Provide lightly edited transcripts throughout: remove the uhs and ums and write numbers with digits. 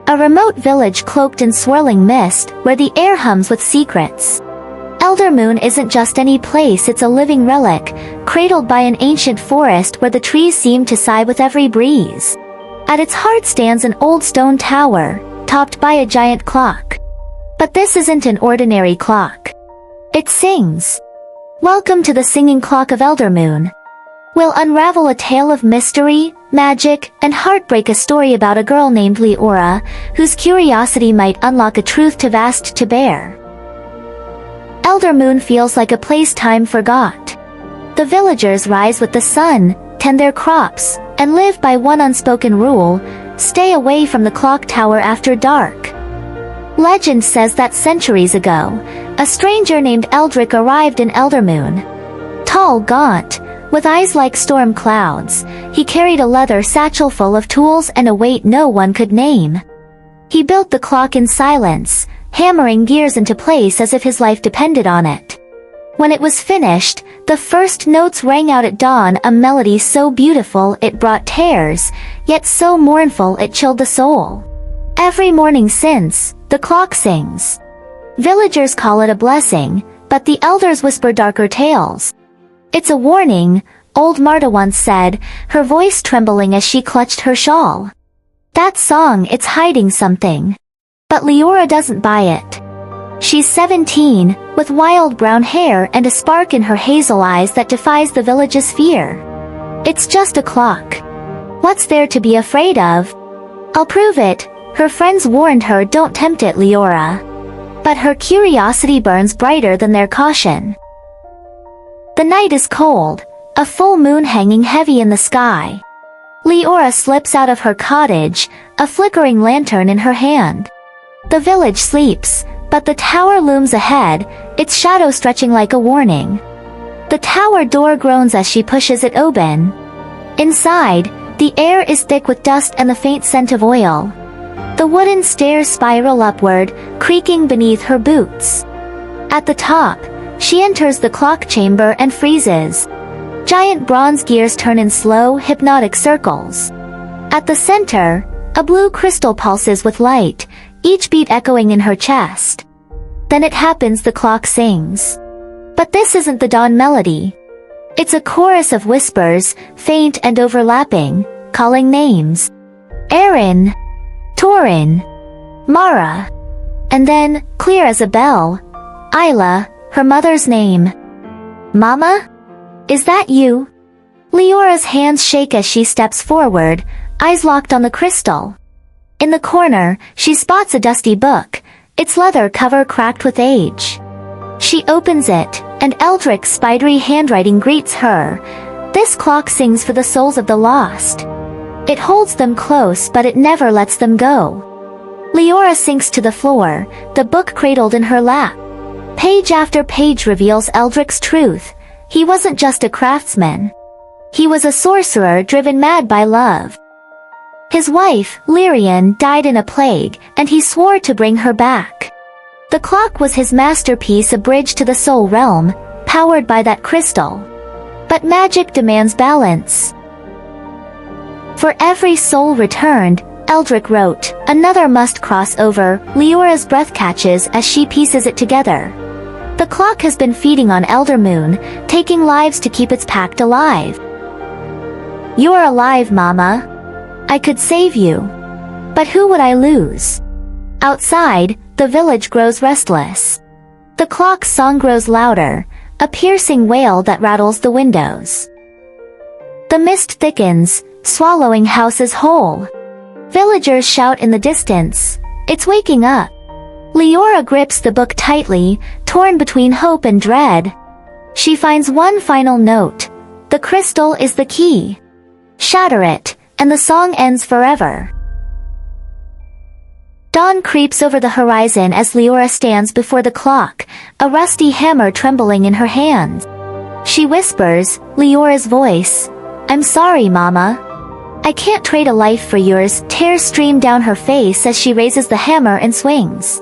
A remote village cloaked in swirling mist, where the air hums with secrets. Eldermoon isn't just any place, it's a living relic, cradled by an ancient forest where the trees seem to sigh with every breeze. At its heart stands an old stone tower, topped by a giant clock. But this isn't an ordinary clock. It sings. Welcome to the singing clock of Eldermoon. We'll unravel a tale of mystery, magic, and heartbreak, a story about a girl named Liora, whose curiosity might unlock a truth too vast to bear. Eldermoon feels like a place time forgot. The villagers rise with the sun, tend their crops, and live by one unspoken rule: stay away from the clock tower after dark. Legend says that centuries ago, a stranger named Eldrick arrived in Eldermoon. Tall, gaunt, with eyes like storm clouds, he carried a leather satchel full of tools and a weight no one could name. He built the clock in silence, hammering gears into place as if his life depended on it. When it was finished, the first notes rang out at dawn, a melody so beautiful it brought tears, yet so mournful it chilled the soul. Every morning since, the clock sings. Villagers call it a blessing, but the elders whisper darker tales. It's a warning, old Marta once said, her voice trembling as she clutched her shawl. That song, it's hiding something. But Liora doesn't buy it. She's 17, with wild brown hair and a spark in her hazel eyes that defies the village's fear. It's just a clock. What's there to be afraid of? I'll prove it, her friends warned her. Don't tempt it, Liora. But her curiosity burns brighter than their caution. The night is cold, a full moon hanging heavy in the sky. Liora slips out of her cottage, a flickering lantern in her hand. The village sleeps, but the tower looms ahead, its shadow stretching like a warning. The tower door groans as she pushes it open. Inside, the air is thick with dust and the faint scent of oil. The wooden stairs spiral upward, creaking beneath her boots. At the top, she enters the clock chamber and freezes. Giant bronze gears turn in slow, hypnotic circles. At the center, a blue crystal pulses with light, each beat echoing in her chest. Then it happens, the clock sings. But this isn't the dawn melody. It's a chorus of whispers, faint and overlapping, calling names. Erin, Torin, Mara. And then, clear as a bell, Isla, her mother's name. Mama? Is that you? Leora's hands shake as she steps forward, eyes locked on the crystal. In the corner, she spots a dusty book, its leather cover cracked with age. She opens it, and Eldrick's spidery handwriting greets her. This clock sings for the souls of the lost. It holds them close, but it never lets them go. Liora sinks to the floor, the book cradled in her lap. Page after page reveals Eldrick's truth. He wasn't just a craftsman. He was a sorcerer driven mad by love. His wife, Lyrian, died in a plague, and he swore to bring her back. The clock was his masterpiece, a bridge to the soul realm, powered by that crystal. But magic demands balance. For every soul returned, Eldrick wrote, another must cross over. Leora's breath catches as she pieces it together. The clock has been feeding on Eldermoon, taking lives to keep its pact alive. You're alive, Mama. I could save you. But who would I lose? Outside, the village grows restless. The clock's song grows louder, a piercing wail that rattles the windows. The mist thickens, swallowing houses whole. Villagers shout in the distance, it's waking up. Liora grips the book tightly, torn between hope and dread. She finds one final note. The crystal is the key. Shatter it, and the song ends forever. Dawn creeps over the horizon as Liora stands before the clock, a rusty hammer trembling in her hands. She whispers, Leora's voice, I'm sorry, Mama. I can't trade a life for yours. Tears stream down her face as she raises the hammer and swings.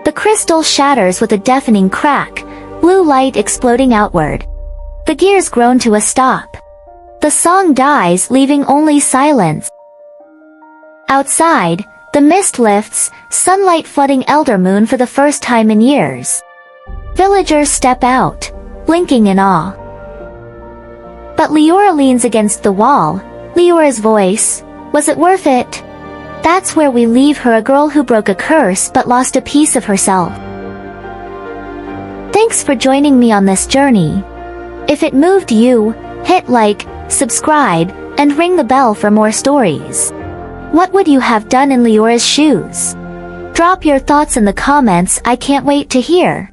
The crystal shatters with a deafening crack, blue light exploding outward. The gears groan to a stop. The song dies, leaving only silence. Outside, The mist lifts, sunlight flooding Eldermoon for the first time in years. Villagers step out, blinking in awe. But Liora leans against the wall. Liora's voice, "Was it worth it?" That's where we leave her, a girl who broke a curse but lost a piece of herself. Thanks for joining me on this journey. If it moved you, hit like, subscribe, and ring the bell for more stories. What would you have done in Liora's shoes? Drop your thoughts in the comments, I can't wait to hear.